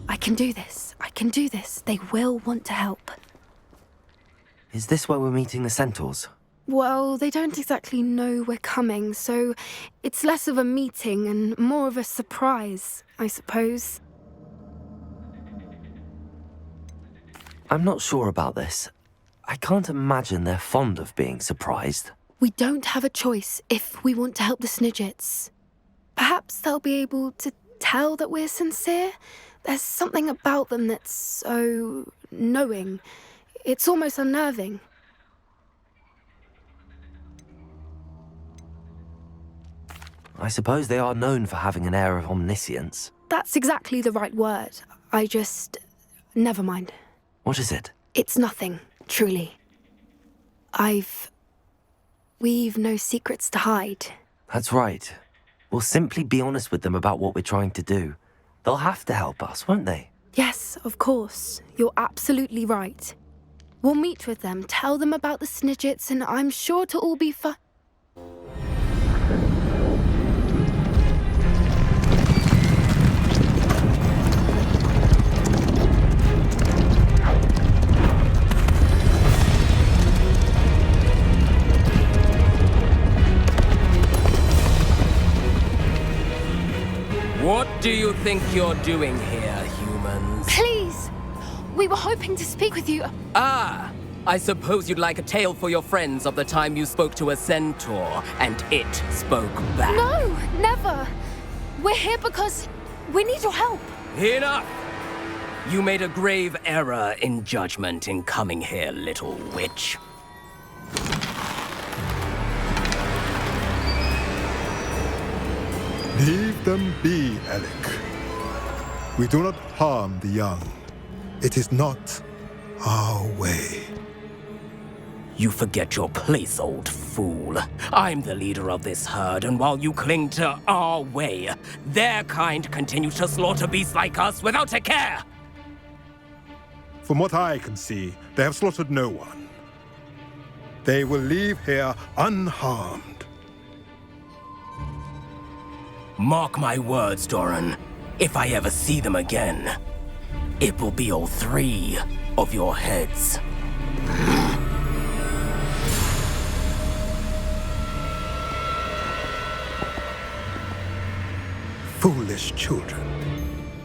I can do this. I can do this. They will want to help. Is this where we're meeting the centaurs? Well, they don't exactly know we're coming, so it's less of a meeting and more of a surprise, I suppose. I'm not sure about this. I can't imagine they're fond of being surprised. We don't have a choice if we want to help the Snidgets. Perhaps they'll be able to tell that we're sincere. There's something about them that's so knowing. It's almost unnerving. I suppose they are known for having an air of omniscience. That's exactly the right word. Never mind. What is it? It's nothing, truly. We've no secrets to hide. That's right. We'll simply be honest with them about what we're trying to do. They'll have to help us, won't they? Yes, of course. You're absolutely right. We'll meet with them, tell them about the Snidgets, and I'm sure to all be fine. What do you think you're doing here, humans? Please! We were hoping to speak with you. Ah! I suppose you'd like a tale for your friends of the time you spoke to a centaur, and it spoke back. No, never! We're here because we need your help. Enough! You made a grave error in judgment in coming here, little witch. Leave them be, Alec. We do not harm the young. It is not our way. You forget your place, old fool. I'm the leader of this herd, and while you cling to our way, their kind continue to slaughter beasts like us without a care! From what I can see, they have slaughtered no one. They will leave here unharmed. Mark my words, Doran. If I ever see them again, it will be all 3 of your heads. Foolish children.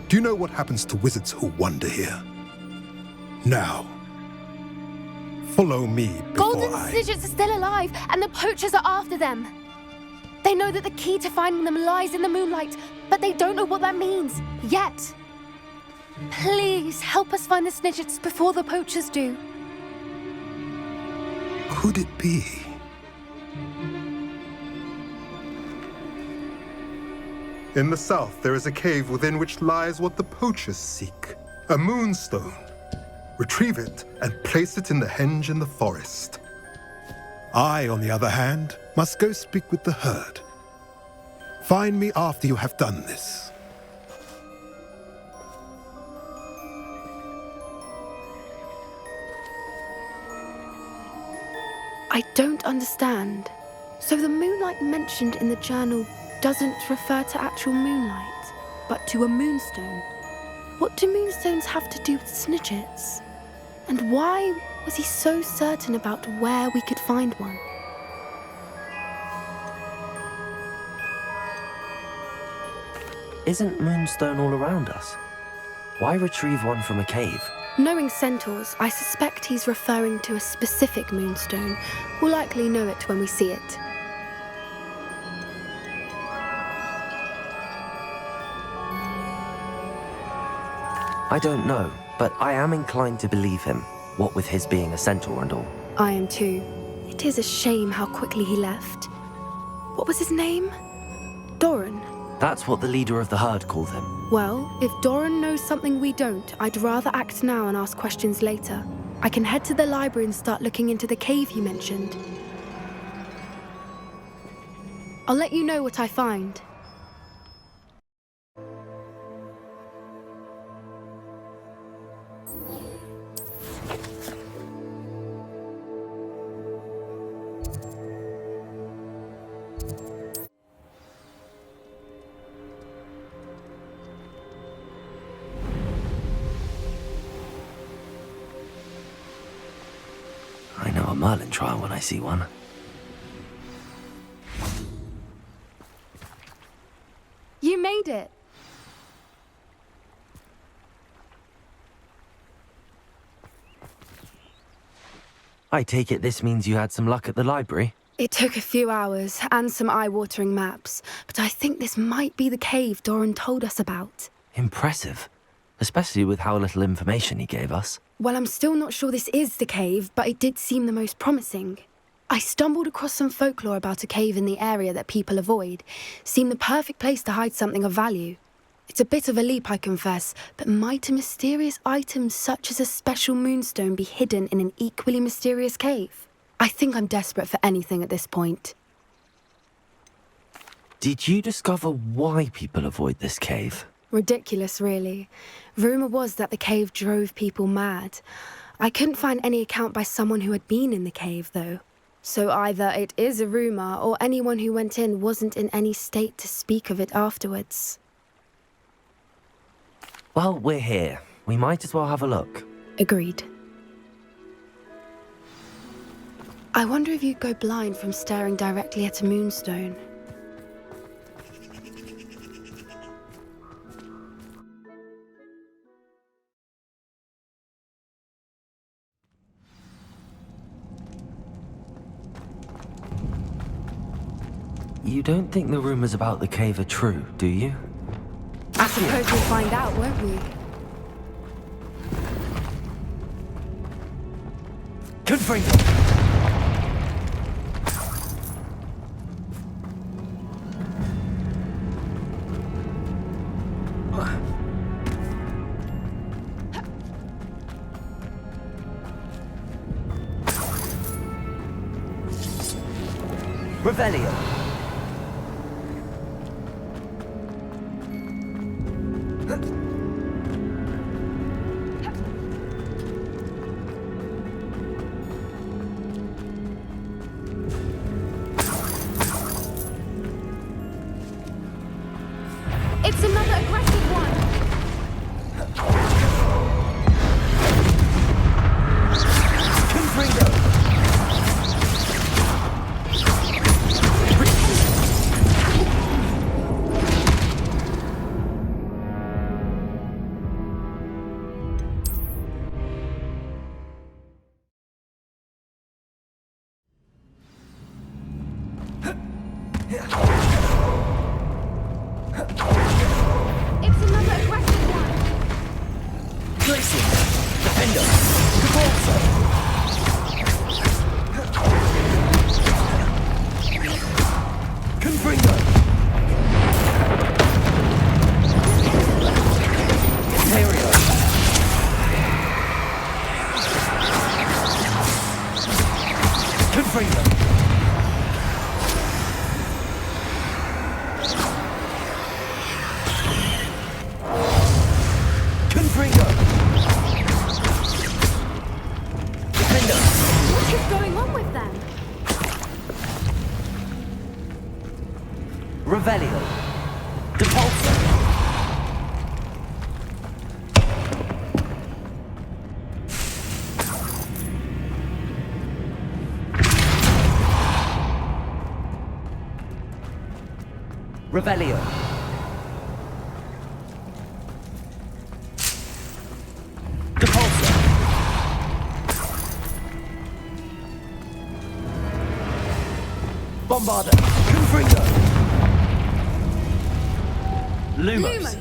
Do you know what happens to wizards who wander here? Now, follow me before Golden Snidgets are still alive, and the poachers are after them. They know that the key to finding them lies in the moonlight, but they don't know what that means, yet. Please, help us find the Snidgets before the poachers do. Could it be? In the south, there is a cave within which lies what the poachers seek. A moonstone. Retrieve it and place it in the henge in the forest. I, on the other hand, must go speak with the herd. Find me after you have done this. I don't understand. So the moonlight mentioned in the journal doesn't refer to actual moonlight, but to a moonstone. What do moonstones have to do with Snidgets? And why was he so certain about where we could find one? Isn't Moonstone all around us? Why retrieve one from a cave? Knowing centaurs, I suspect he's referring to a specific moonstone. We'll likely know it when we see it. I don't know, but I am inclined to believe him, what with his being a centaur and all. I am too. It is a shame how quickly he left. What was his name? Doran. That's what the leader of the herd called him. Well, if Doran knows something we don't, I'd rather act now and ask questions later. I can head to the library and start looking into the cave you mentioned. I'll let you know what I find. I know a Merlin trial when I see one. You made it! I take it this means you had some luck at the library? It took a few hours and some eye-watering maps, but I think this might be the cave Doran told us about. Impressive. Especially with how little information he gave us. Well, I'm still not sure this is the cave, but it did seem the most promising. I stumbled across some folklore about a cave in the area that people avoid. Seemed the perfect place to hide something of value. It's a bit of a leap, I confess, but might a mysterious item such as a special moonstone be hidden in an equally mysterious cave? I think I'm desperate for anything at this point. Did you discover why people avoid this cave? Ridiculous, really. Rumour was that the cave drove people mad. I couldn't find any account by someone who had been in the cave, though. So either it is a rumour, or anyone who went in wasn't in any state to speak of it afterwards. Well, we're here. We might as well have a look. Agreed. I wonder if you'd go blind from staring directly at a moonstone. You don't think the rumors about the cave are true, do you? I suppose we'll find out, won't we? Confringo! Revelio! It's another aggressive one! Confringo! It's another aggressive one! Glacier! Defender! Repulsor! Confringo! Imperial! Confringo! Confringo! Defender! What is going on with them? Revelio! Depulsor! Revelio! Depulsor! Bombarder! Confringo! Lumos!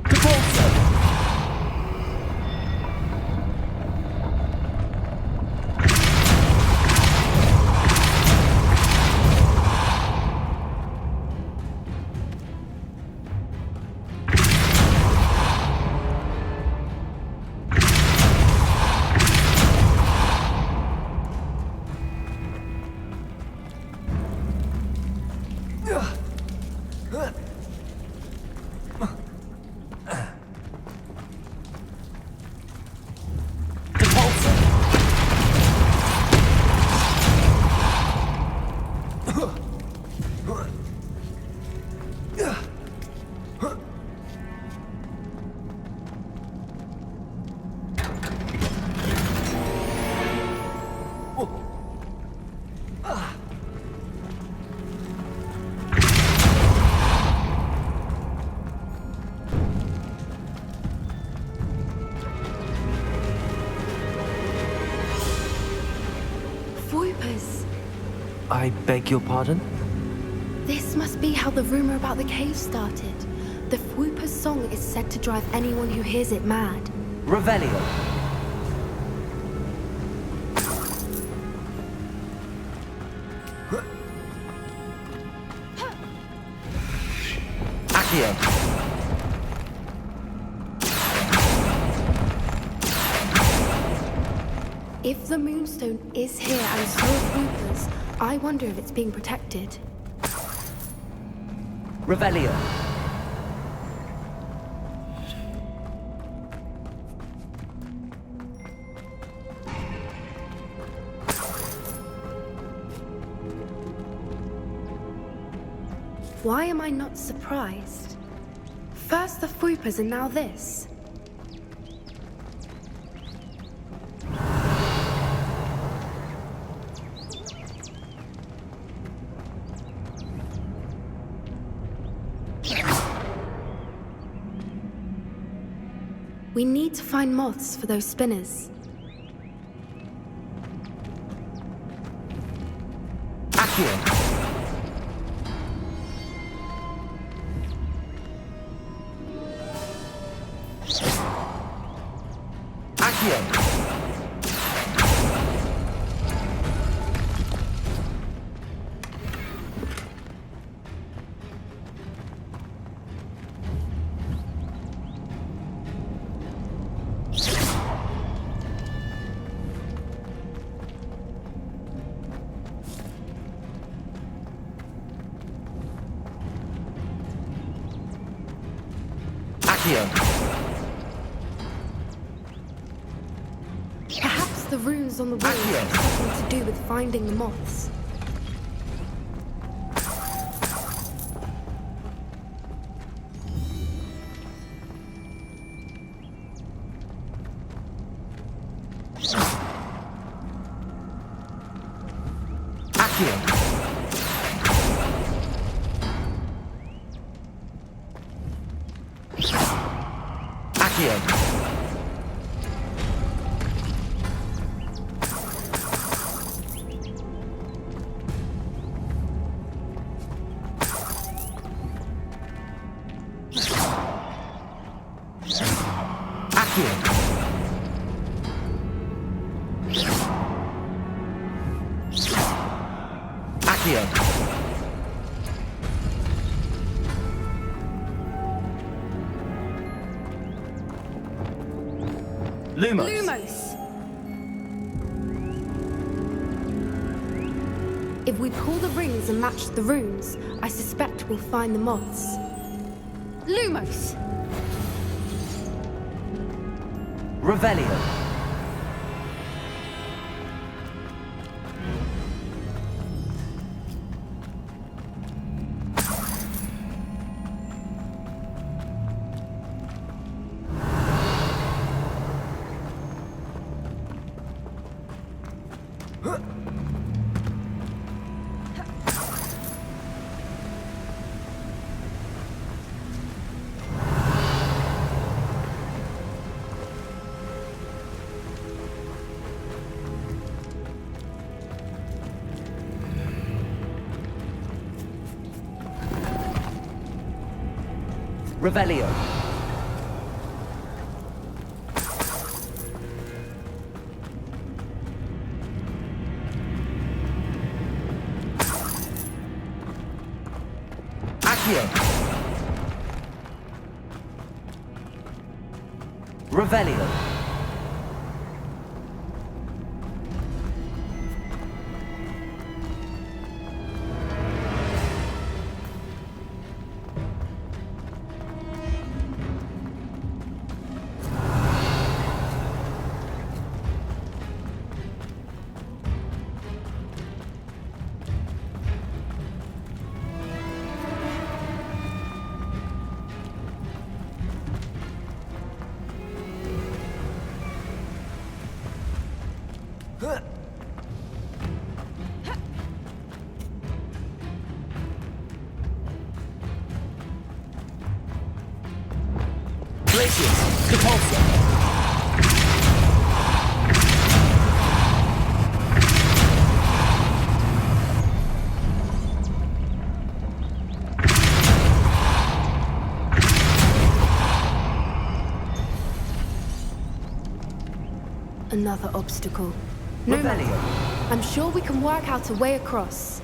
Depulsor! Voipers. I beg your pardon? This must be how the rumor about the cave started. The Fwooper's song is said to drive anyone who hears it mad. Revelio. Accio. If the Moonstone is here and so are Fwoopers, I wonder if it's being protected. Revelio. Why am I not surprised? First the Fwoopers and now this. We need to find moths for those spinners. Accio. Accio. Perhaps the runes on the wall have something to do with finding the moths. Accio. Accio. Accio. Lumos. Lumos! If we pull the rings and match the runes, I suspect we'll find the moths. Lumos! Revelio. Revelio. Accio. Revelio. another obstacle. No matter. I'm sure we can work out a way across.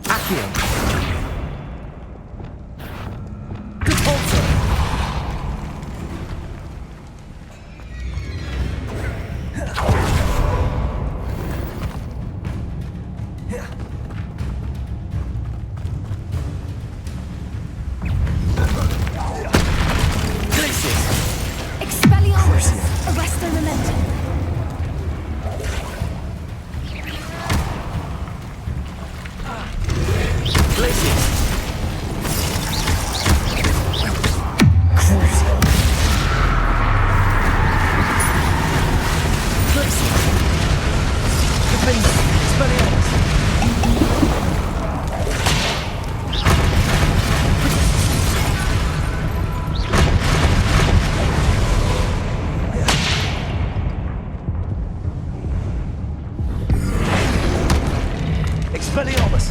Accio.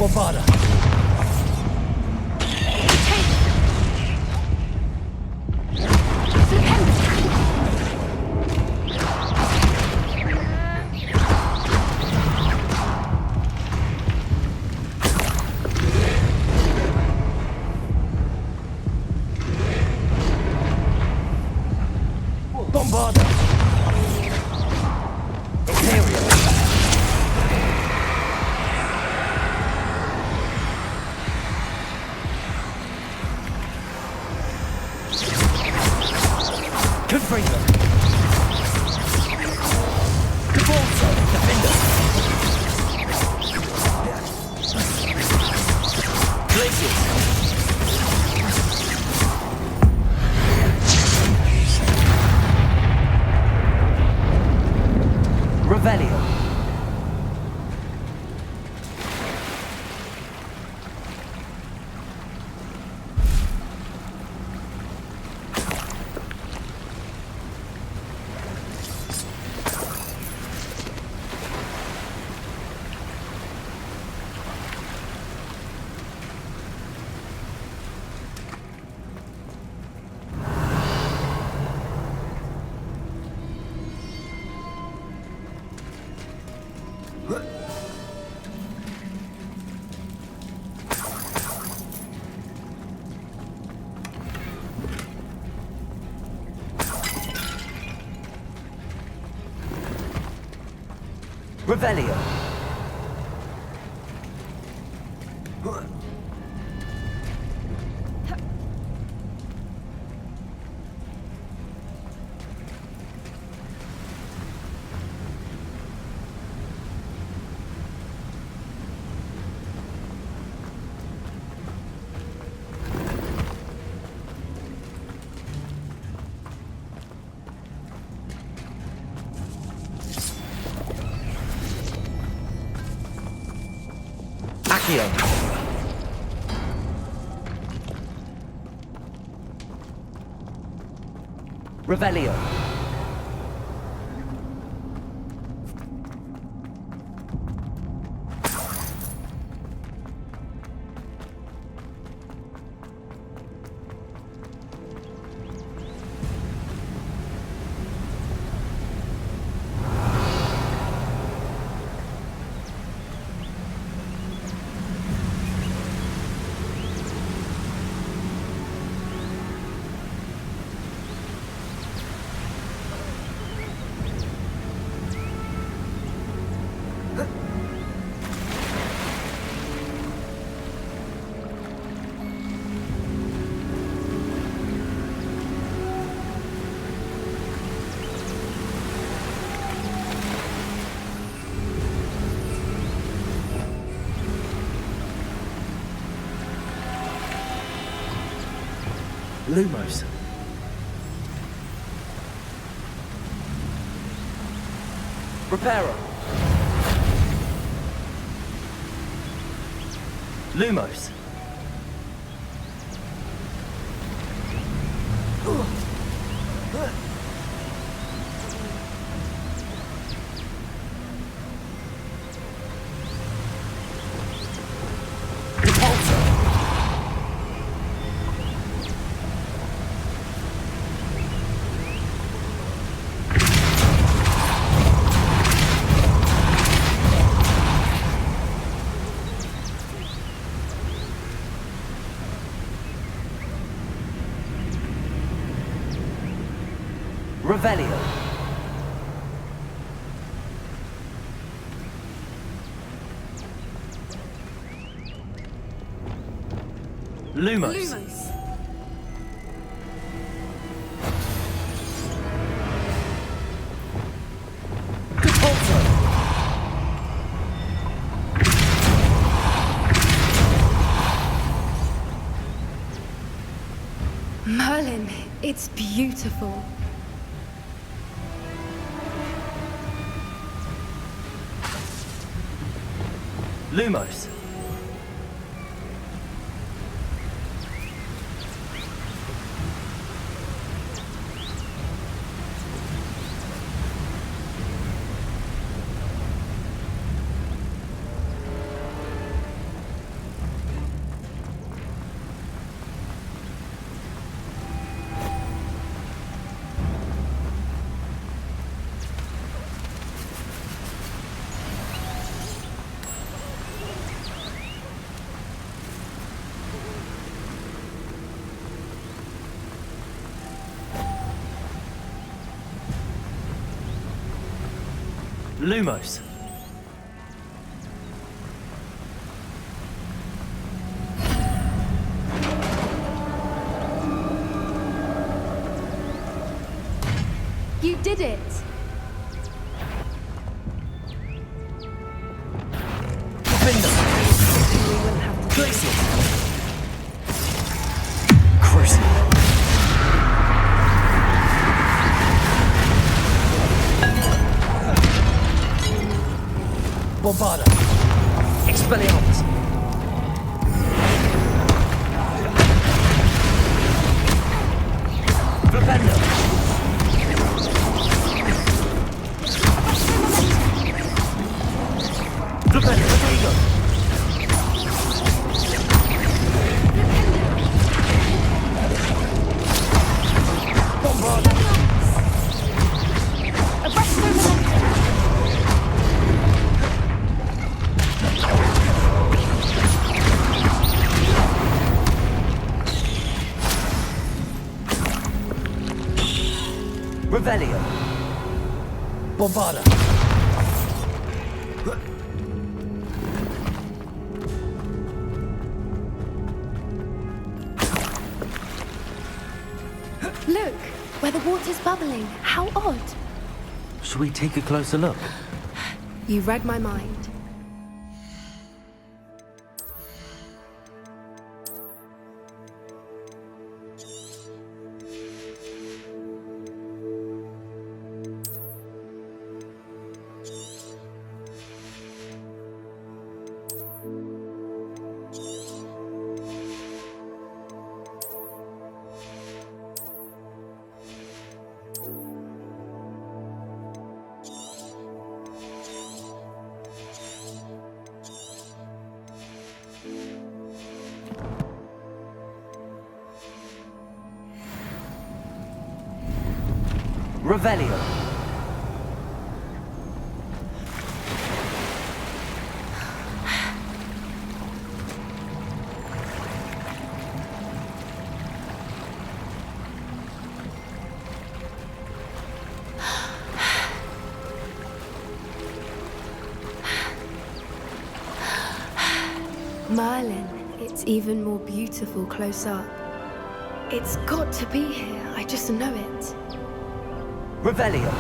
Bombarda. Bombarda. Imperial. Confringo. Cabalso. Defender. Glaciers. Revelio. Revelio. Accio. Revelio. Lumos. Reparo. Lumos. Revelio. Lumos. Merlin, it's beautiful. Lumos. Lumos. You did it! Bombarda. Expelliarmus. Flipendo. Flipendo. Potato. Bombarda. Revelio. Bombarda. Look, where the water's bubbling. How odd. Shall we take a closer look? You read my mind. Revelio. Merlin, it's even more beautiful close up. It's got to be here, I just know it. Revelio.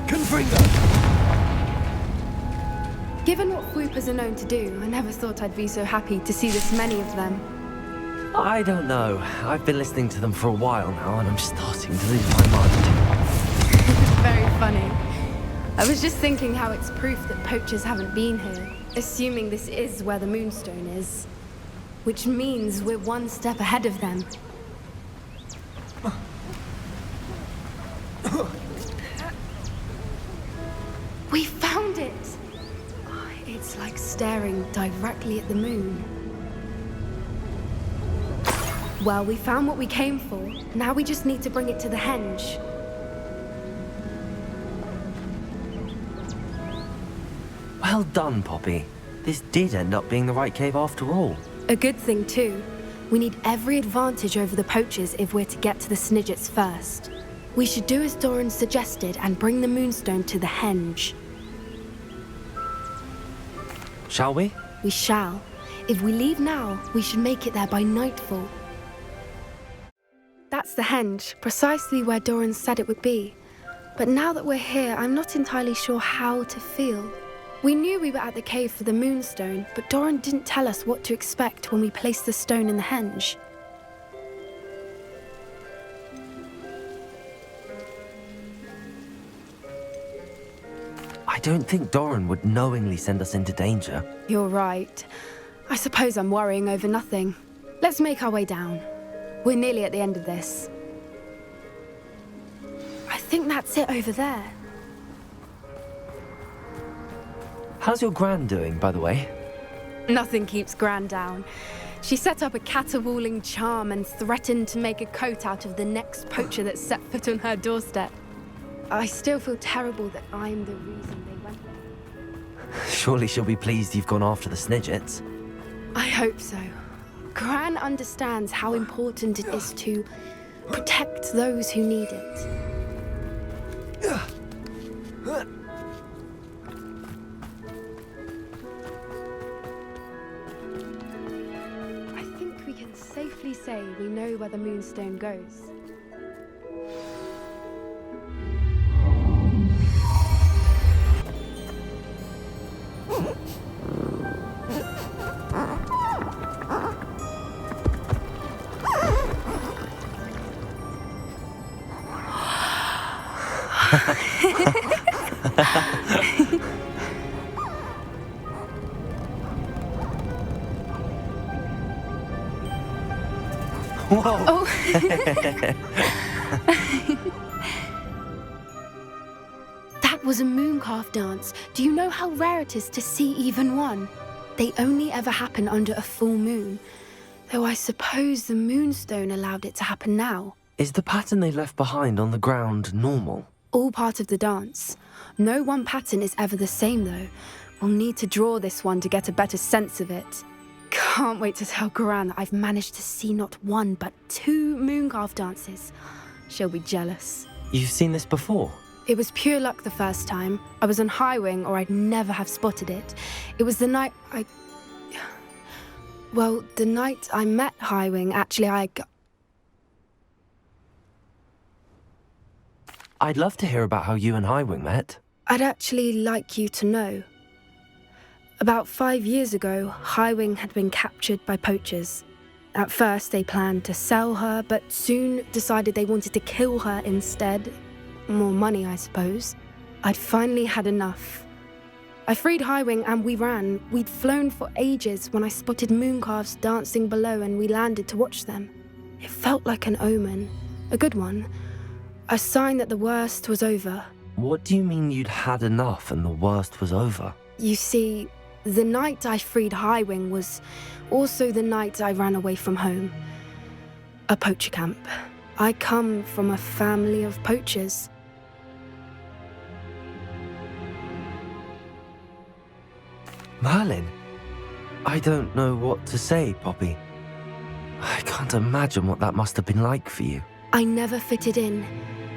Confringo. Given what Whoopers are known to do, I never thought I'd be so happy to see this many of them. I don't know. I've been listening to them for a while now, and I'm starting to lose my mind. Very funny. I was just thinking how it's proof that poachers haven't been here, assuming this is where the Moonstone is. Which means we're one step ahead of them. We found it! It's like staring directly at the moon. Well, we found what we came for. Now we just need to bring it to the henge. Well done, Poppy. This did end up being the right cave after all. A good thing, too. We need every advantage over the poachers if we're to get to the Snidgets first. We should do as Doran suggested and bring the Moonstone to the henge. Shall we? We shall. If we leave now, we should make it there by nightfall. That's the henge, precisely where Doran said it would be. But now that we're here, I'm not entirely sure how to feel. We knew we were at the cave for the Moonstone, but Doran didn't tell us what to expect when we placed the stone in the henge. I don't think Doran would knowingly send us into danger. You're right. I suppose I'm worrying over nothing. Let's make our way down. We're nearly at the end of this. I think that's it over there. How's your Gran doing, by the way? Nothing keeps Gran down. She set up a caterwauling charm and threatened to make a coat out of the next poacher that set foot on her doorstep. I still feel terrible that I'm the reason they went there. Surely she'll be pleased you've gone after the Snidgets. I hope so. Gran understands how important it is to protect those who need it. I think we can safely say we know where the Moonstone goes. Whoa! Oh. That was a mooncalf dance. Do you know how rare it is to see even one? They only ever happen under a full moon. Though I suppose the Moonstone allowed it to happen now. Is the pattern they left behind on the ground normal? All part of the dance. No one pattern is ever the same, though. We'll need to draw this one to get a better sense of it. Can't wait to tell Gran that I've managed to see not one, but 2 mooncalf dances. She'll be jealous. You've seen this before? It was pure luck the first time. I was on Highwing, or I'd never have spotted it. It was the night Well, the night I met Highwing, actually, I'd love to hear about how you and Highwing met. I'd actually like you to know. About 5 years ago, Highwing had been captured by poachers. At first, they planned to sell her, but soon decided they wanted to kill her instead. More money, I suppose. I'd finally had enough. I freed Highwing and we ran. We'd flown for ages when I spotted mooncalves dancing below and we landed to watch them. It felt like an omen. A good one. A sign that the worst was over. What do you mean you'd had enough and the worst was over? You see, the night I freed Highwing was also the night I ran away from home. A poacher camp. I come from a family of poachers. Merlin? I don't know what to say, Poppy. I can't imagine what that must have been like for you. I never fitted in,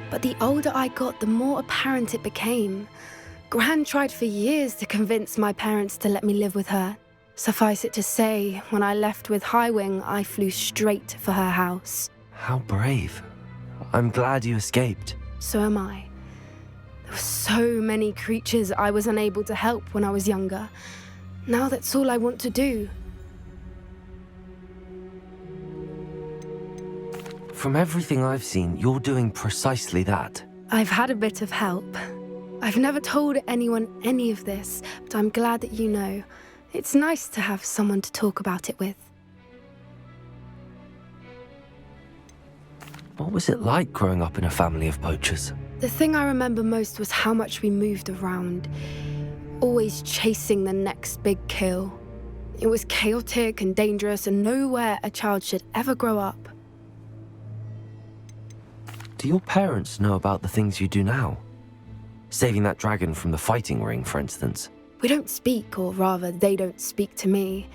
but the older I got, the more apparent it became. Gran tried for years to convince my parents to let me live with her. Suffice it to say, when I left with Highwing, I flew straight for her house. How brave. I'm glad you escaped. So am I. There were so many creatures I was unable to help when I was younger. Now that's all I want to do. From everything I've seen, you're doing precisely that. I've had a bit of help. I've never told anyone any of this, but I'm glad that you know. It's nice to have someone to talk about it with. What was it like growing up in a family of poachers? The thing I remember most was how much we moved around, always chasing the next big kill. It was chaotic and dangerous, and nowhere a child should ever grow up. Do your parents know about the things you do now? Saving that dragon from the fighting ring, for instance. We don't speak, or rather, they don't speak to me.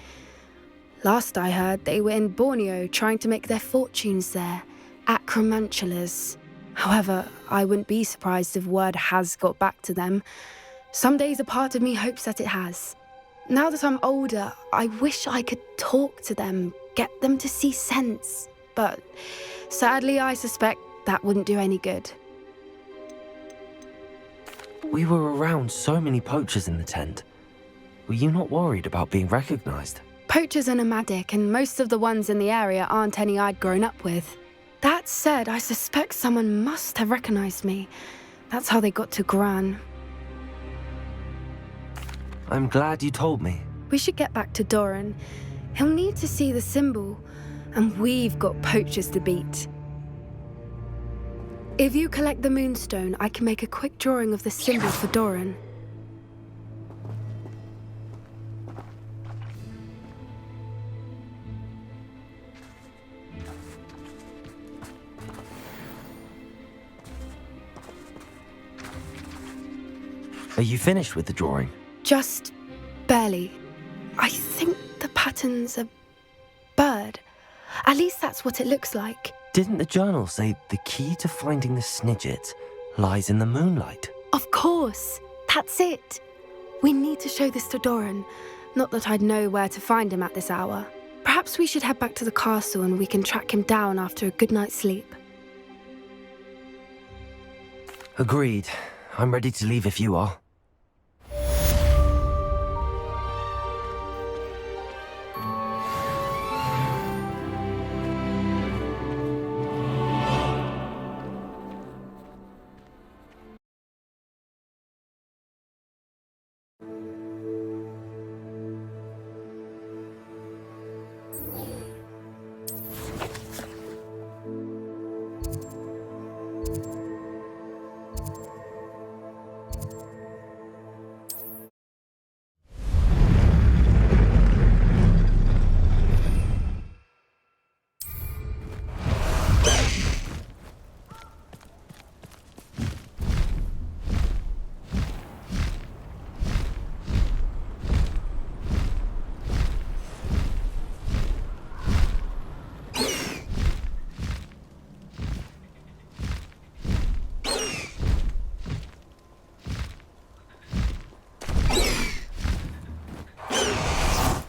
Last I heard, they were in Borneo trying to make their fortunes there, at Cromantulas. However, I wouldn't be surprised if word has got back to them. Some days a part of me hopes that it has. Now that I'm older, I wish I could talk to them, get them to see sense. But sadly, I suspect that wouldn't do any good. We were around so many poachers in the tent. Were you not worried about being recognized? Poachers are nomadic, and most of the ones in the area aren't any I'd grown up with. That said, I suspect someone must have recognized me. That's how they got to Gran. I'm glad you told me. We should get back to Doran. He'll need to see the symbol, and we've got poachers to beat. If you collect the moonstone, I can make a quick drawing of the symbol for Doran. Are you finished with the drawing? Just barely. I think the pattern's a bird. At least that's what it looks like. Didn't the journal say the key to finding the Snidget lies in the moonlight? Of course. That's it. We need to show this to Doran. Not that I'd know where to find him at this hour. Perhaps we should head back to the castle and we can track him down after a good night's sleep. Agreed. I'm ready to leave if you are.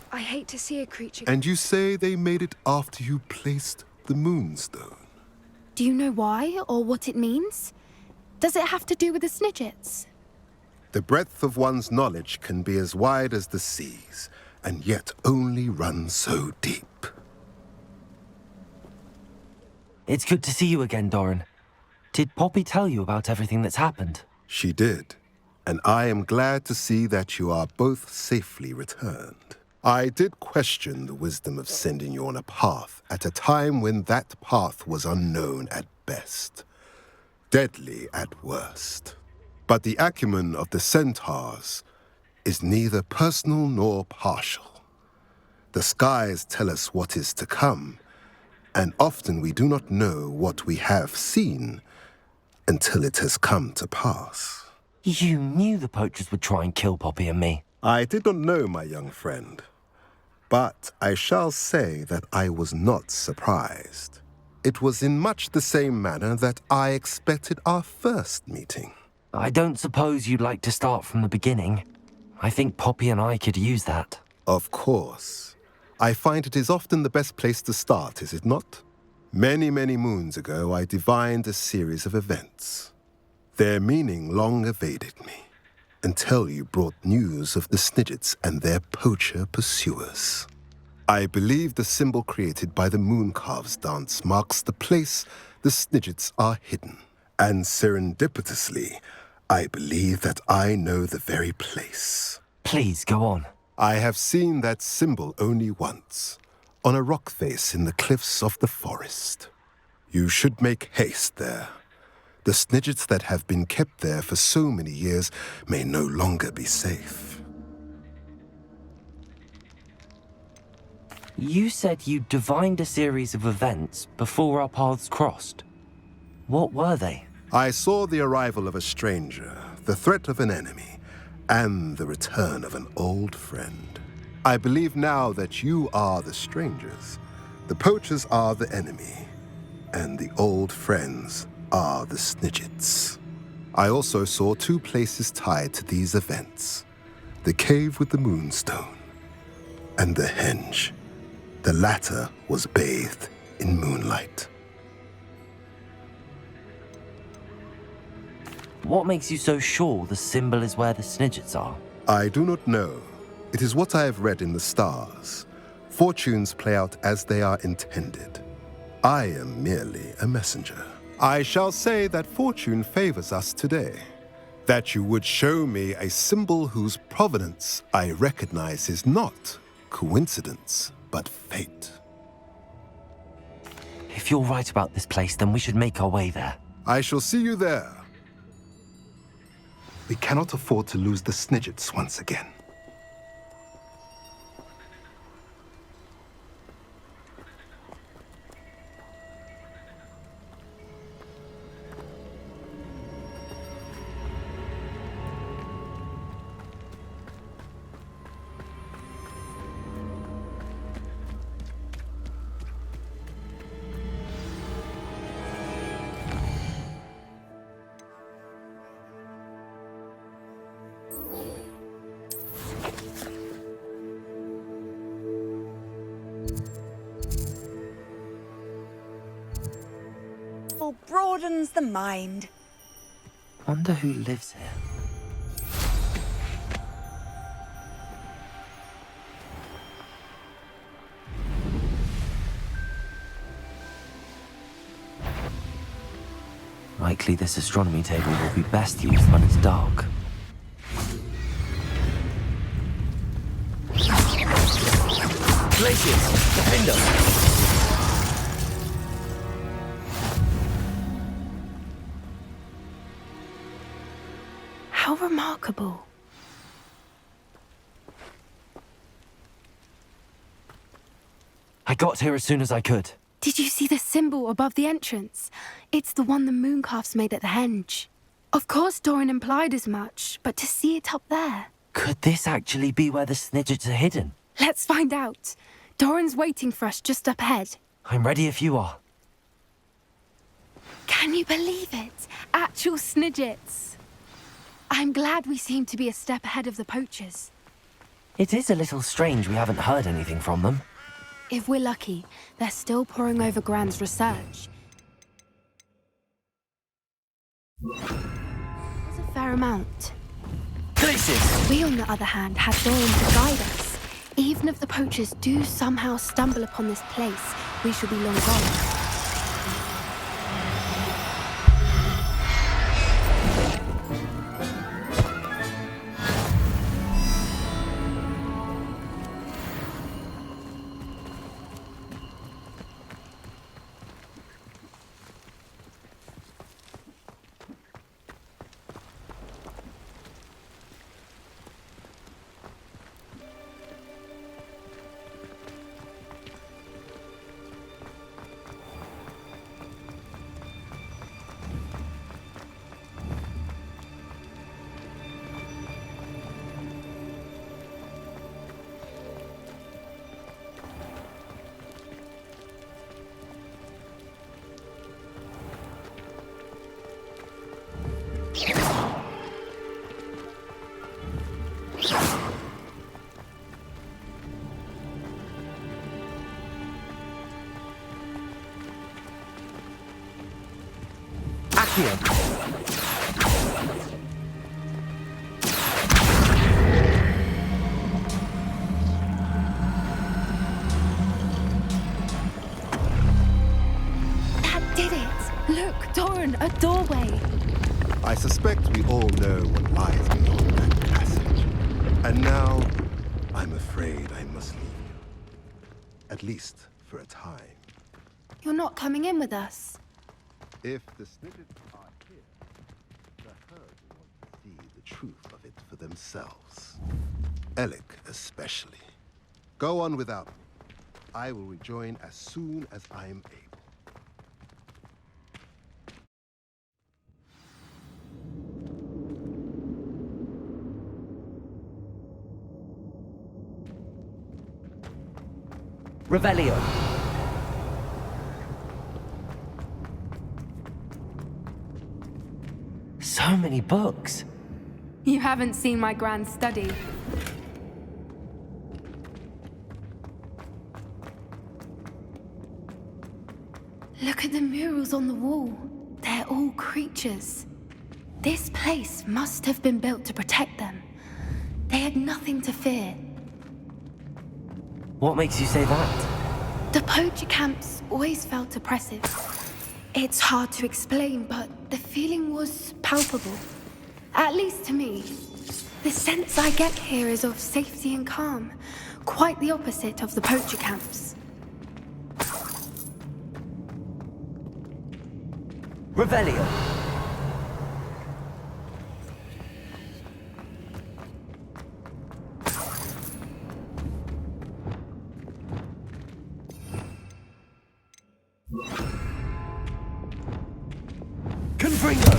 I hate to see a creature... And you say they made it after you placed the moonstone? Do you know why or what it means? Does it have to do with the Snidgets? The breadth of one's knowledge can be as wide as the seas, and yet only run so deep. It's good to see you again, Doran. Did Poppy tell you about everything that's happened? She did, and I am glad to see that you are both safely returned. I did question the wisdom of sending you on a path at a time when that path was unknown at best, deadly at worst. But the acumen of the centaurs is neither personal nor partial. The skies tell us what is to come, and often we do not know what we have seen until it has come to pass. You knew the poachers would try and kill Poppy and me. I did not know, my young friend, but I shall say that I was not surprised. It was in much the same manner that I expected our first meeting. I don't suppose you'd like to start from the beginning. I think Poppy and I could use that. Of course. I find it is often the best place to start, is it not? Many, many moons ago, I divined a series of events. Their meaning long evaded me, until you brought news of the Snidgets and their poacher pursuers. I believe the symbol created by the Mooncalves dance marks the place the Snidgets are hidden. And serendipitously, I believe that I know the very place. Please, go on. I have seen that symbol only once, on a rock face in the cliffs of the forest. You should make haste there. The Snidgets that have been kept there for so many years may no longer be safe. You said you divined a series of events before our paths crossed. What were they? I saw the arrival of a stranger, the threat of an enemy, and the return of an old friend. I believe now that you are the strangers, the poachers are the enemy, and the old friends are the Snidgets. I also saw two places tied to these events: the cave with the moonstone and the henge. The latter was bathed in moonlight. What makes you so sure the symbol is where the Snidgets are? I do not know. It is what I have read in the stars. Fortunes play out as they are intended. I am merely a messenger. I shall say that fortune favors us today. That you would show me a symbol whose provenance I recognize is not coincidence, but fate. If you're right about this place, then we should make our way there. I shall see you there. We cannot afford to lose the Snidgets once again. Broadens the mind. Wonder who lives here. Likely this astronomy table will be best used when it's dark. Glaciers, defend us. How remarkable. I got here as soon as I could. Did you see the symbol above the entrance? It's the one the Mooncalves made at the henge. Of course Doran implied as much, but to see it up there... Could this actually be where the Snidgets are hidden? Let's find out. Doran's waiting for us just up ahead. I'm ready if you are. Can you believe it? Actual Snidgets. I'm glad we seem to be a step ahead of the poachers. It is a little strange we haven't heard anything from them. If we're lucky, they're still poring over Gran's research. There's a fair amount. Glaciers! We, on the other hand, had Doran to guide us. Even if the poachers do somehow stumble upon this place, we shall be long gone. Accio! A doorway. I suspect we all know what lies beyond that passage. And now, I'm afraid I must leave you. At least for a time. You're not coming in with us. If the snippets are here, the herd will want to see the truth of it for themselves. Alec especially. Go on without me. I will rejoin as soon as I am able. Revelio. So many books. You haven't seen my grand study. Look at the murals on the wall. They're all creatures. This place must have been built to protect them. They had nothing to fear. What makes you say that? The poacher camps always felt oppressive. It's hard to explain, but the feeling was palpable. At least to me. The sense I get here is of safety and calm. Quite the opposite of the poacher camps. Revelio. Confringo!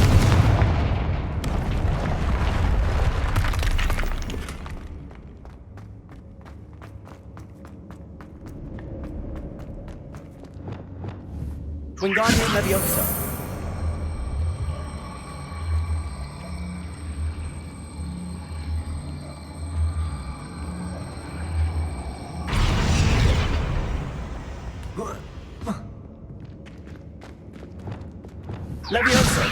Wingardium Leviosa. Leviosa.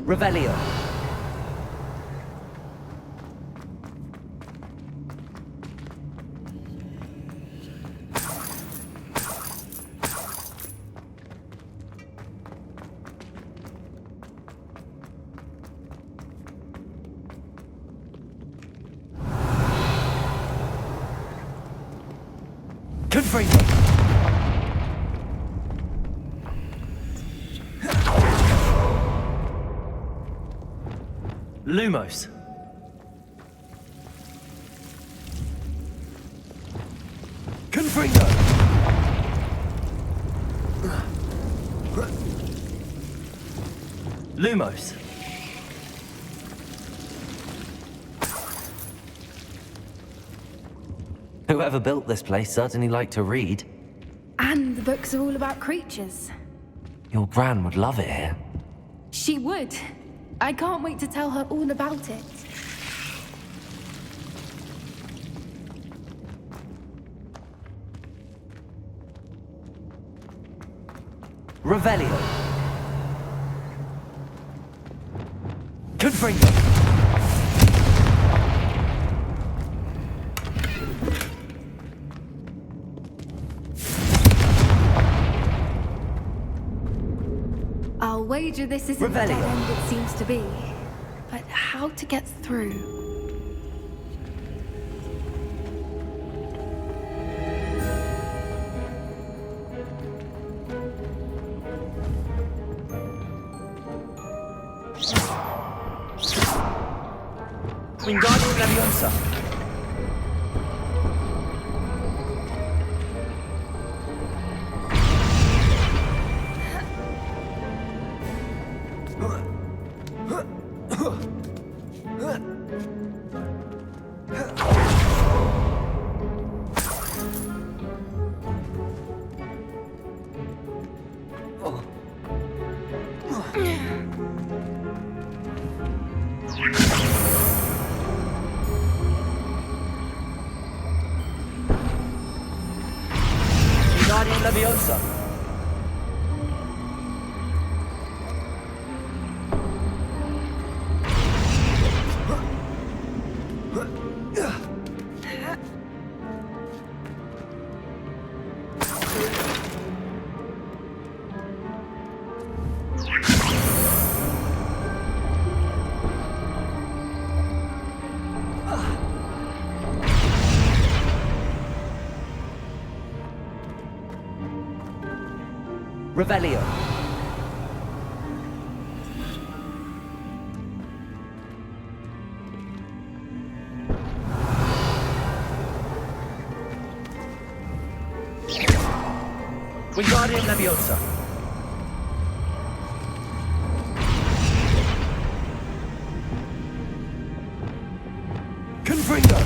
Revelio. Confringo! Lumos. Confringo! Lumos. Whoever built this place certainly liked to read. And the books are all about creatures. Your gran would love it here. She would. I can't wait to tell her all about it. Revelio. Confringo! I'll wager this isn't the Revelio. dead end it seems to be. But how to get through? Wingardium Leviosa. Leviosa. Revelio. Wingardium Leviosa. Confringo.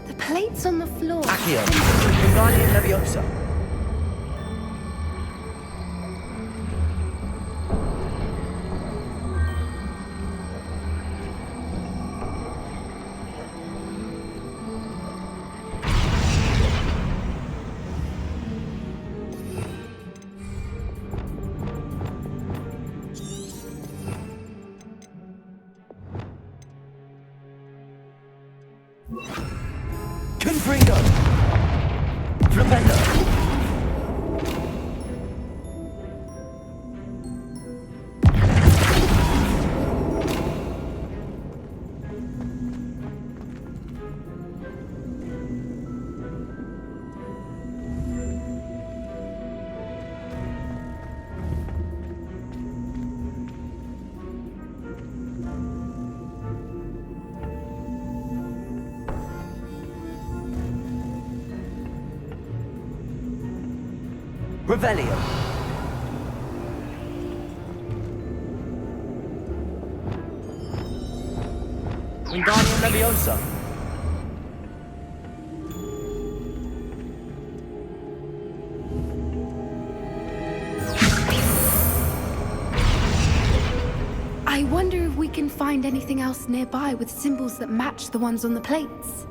The plates on the floor. Accio. Wingardium Leviosa. Confringo. Flipendo. Revelio. Wingardium Leviosa. I wonder if we can find anything else nearby with symbols that match the ones on the plates.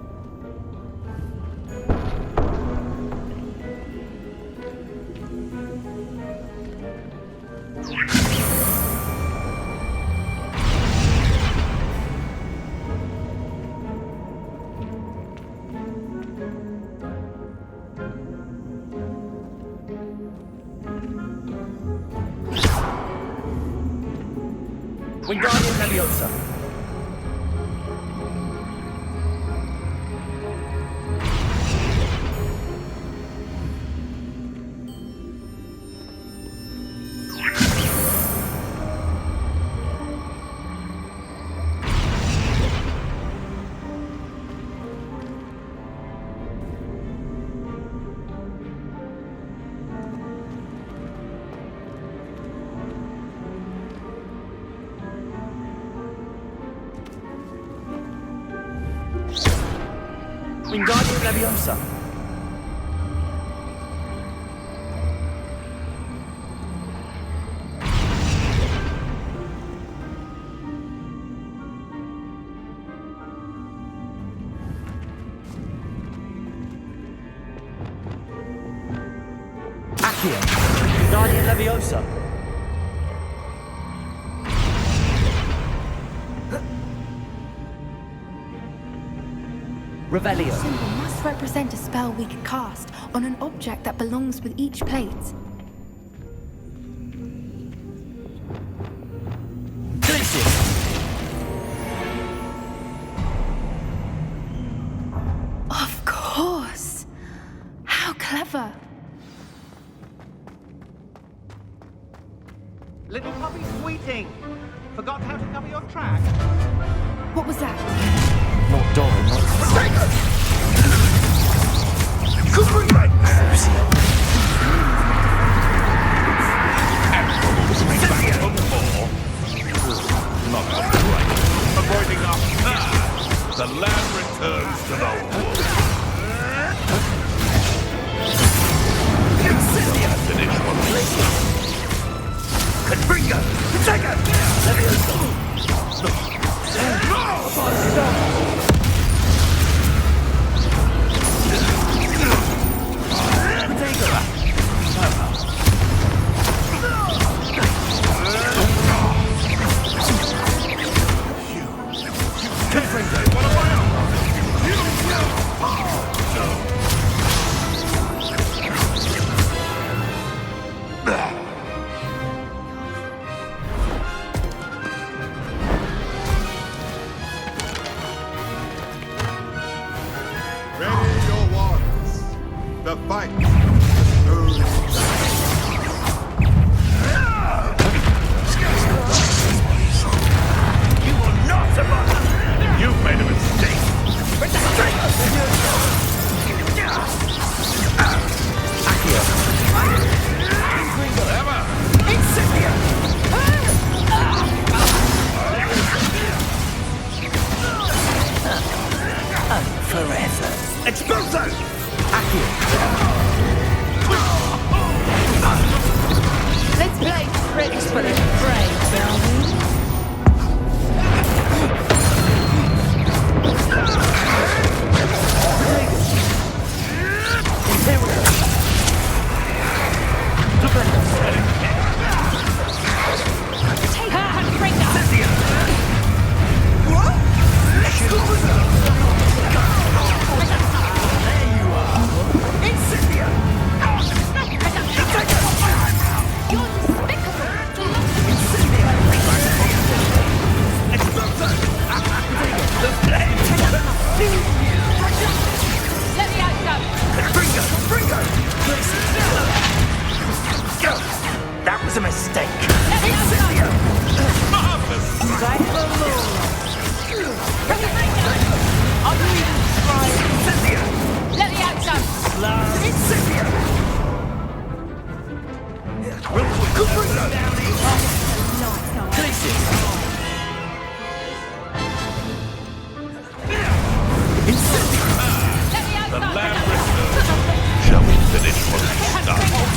Wingardium Leviosa. Wingardium Leviosa. Accio. Wingardium Leviosa. Revelio. Each symbol must represent a spell we could cast on an object that belongs with each plate. Glacius. Of course! How clever! Little puppy sweeting! Forgot how to cover your track? What was that? Not Doran, not Avoiding our path, the land returns to the wolf. Finish one. Ready your wands. The fight. You will not survive! You've made a mistake! Forever. Expulso! Let's play tricks for the brave, shall we? Let me out, That was a mistake. Let me out, son. Let me out, The son. land returns. Shall we finish what we started?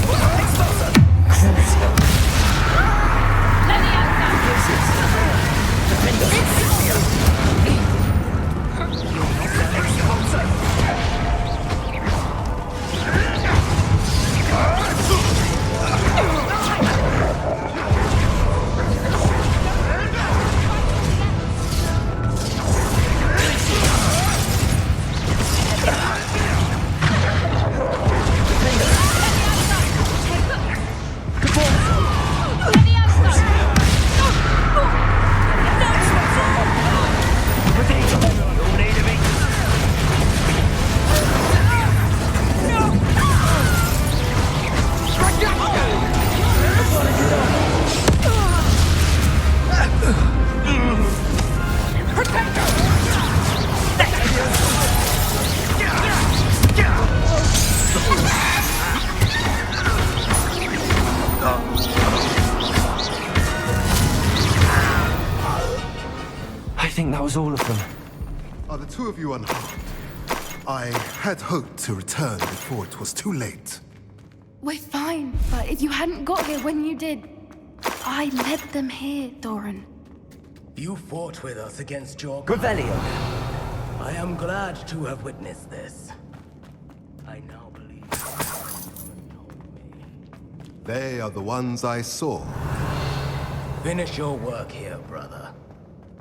Let me out, son. Let me out, son. I think that was all of them. Are the two of you unharmed? I had hoped to return before it was too late. We're fine, but if you hadn't got here when you did, I led them here, Doran. You fought with us against your... Revelio. I am glad to have witnessed this. I now believe you told me. They are the ones I saw. Finish your work here, brother.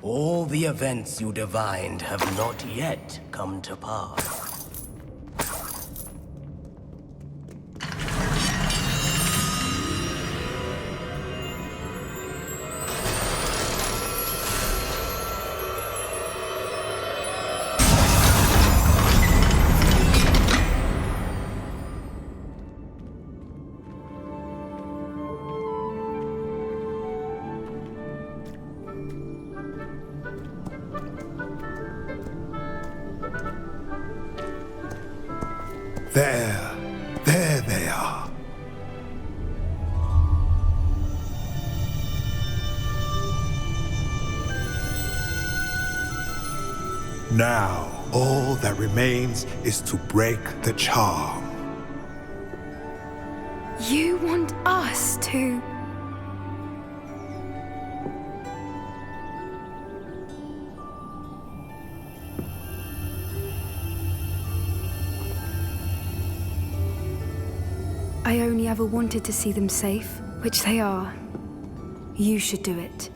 All the events you divined have not yet come to pass. There they are. Now, all that remains is to break the charm. You want us to... I only ever wanted to see them safe, which they are. You should do it.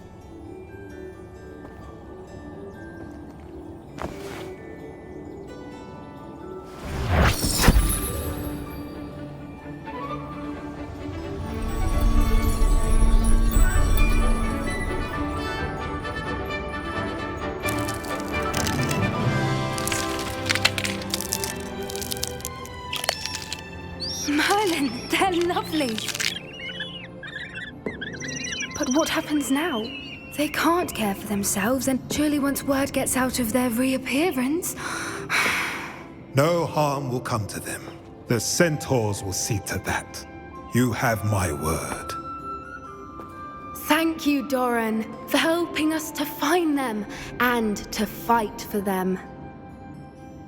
Merlin, they're lovely. But what happens now? They can't care for themselves, and surely once word gets out of their reappearance... No harm will come to them. The centaurs will see to that. You have my word. Thank you, Doran, for helping us to find them and to fight for them.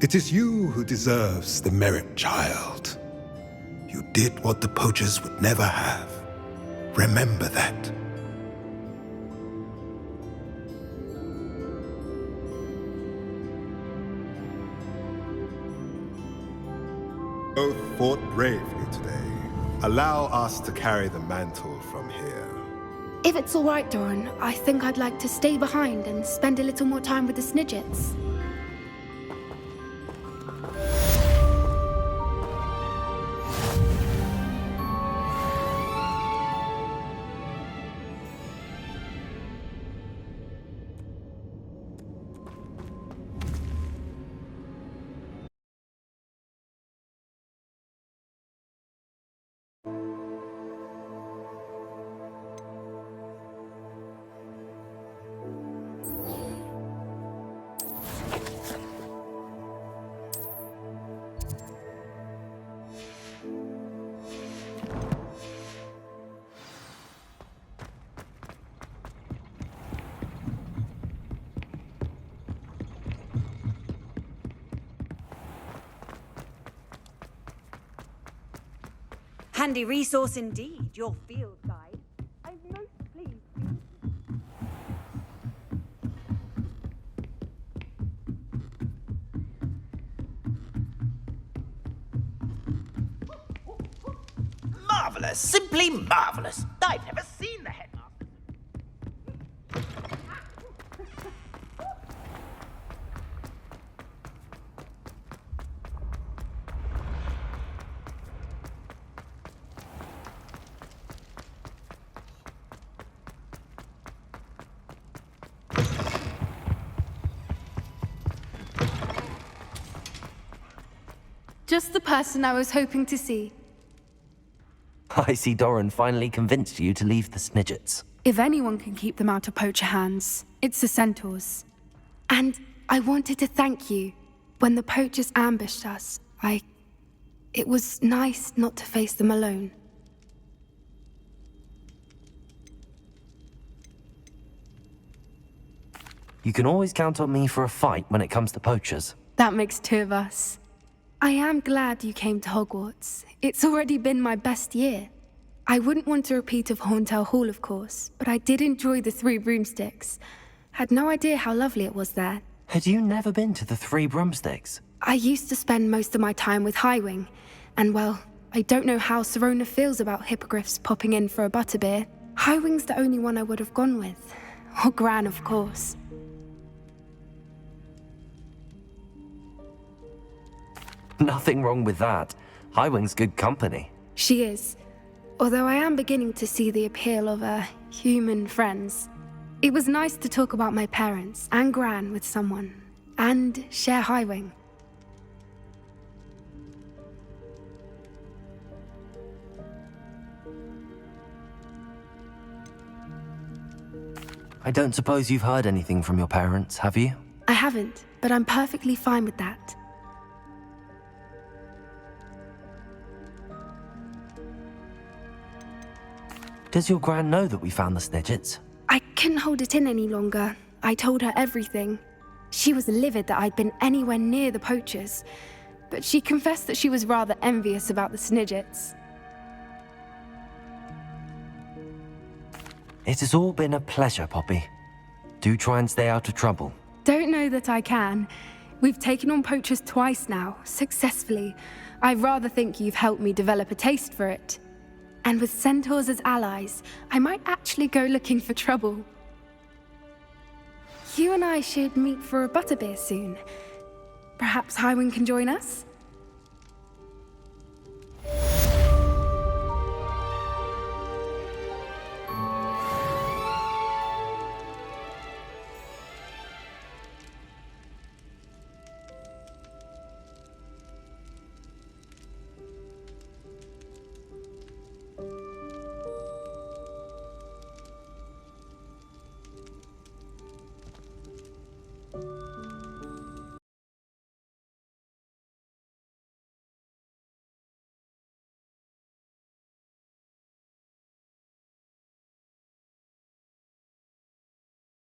It is you who deserves the merit, child. You did what the poachers would never have. Remember that. Both fought bravely today. Allow us to carry the mantle from here. If it's all right, Doran, I think I'd like to stay behind and spend a little more time with the Snidgets. Handy resource indeed, your field guide. I'm most pleased. Marvelous, simply marvelous. I've never seen the headmaster. Just the person I was hoping to see. I see Doran finally convinced you to leave the Snidgets. If anyone can keep them out of poacher hands, it's the centaurs. And I wanted to thank you. When the poachers ambushed us, it was nice not to face them alone. You can always count on me for a fight when it comes to poachers. That makes two of us. I am glad you came to Hogwarts. It's already been my best year. I wouldn't want a repeat of Horntail Hall, of course, but I did enjoy the Three Broomsticks. Had no idea how lovely it was there. Had you never been to the Three Broomsticks? I used to spend most of my time with Highwing, and well, I don't know how Serona feels about hippogriffs popping in for a butterbeer. Highwing's the only one I would have gone with. Or Gran, of course. Nothing wrong with that. Highwing's good company. She is. Although I am beginning to see the appeal of human friends. It was nice to talk about my parents and Gran with someone, and share Highwing. I don't suppose you've heard anything from your parents, have you? I haven't, but I'm perfectly fine with that. Does your Gran know that we found the Snidgets? I couldn't hold it in any longer. I told her everything. She was livid that I'd been anywhere near the poachers, but she confessed that she was rather envious about the Snidgets. It has all been a pleasure, Poppy. Do try and stay out of trouble. Don't know that I can. We've taken on poachers twice now, successfully. I rather think you've helped me develop a taste for it. And with centaurs as allies, I might actually go looking for trouble. You and I should meet for a butterbeer soon. Perhaps Highwind can join us?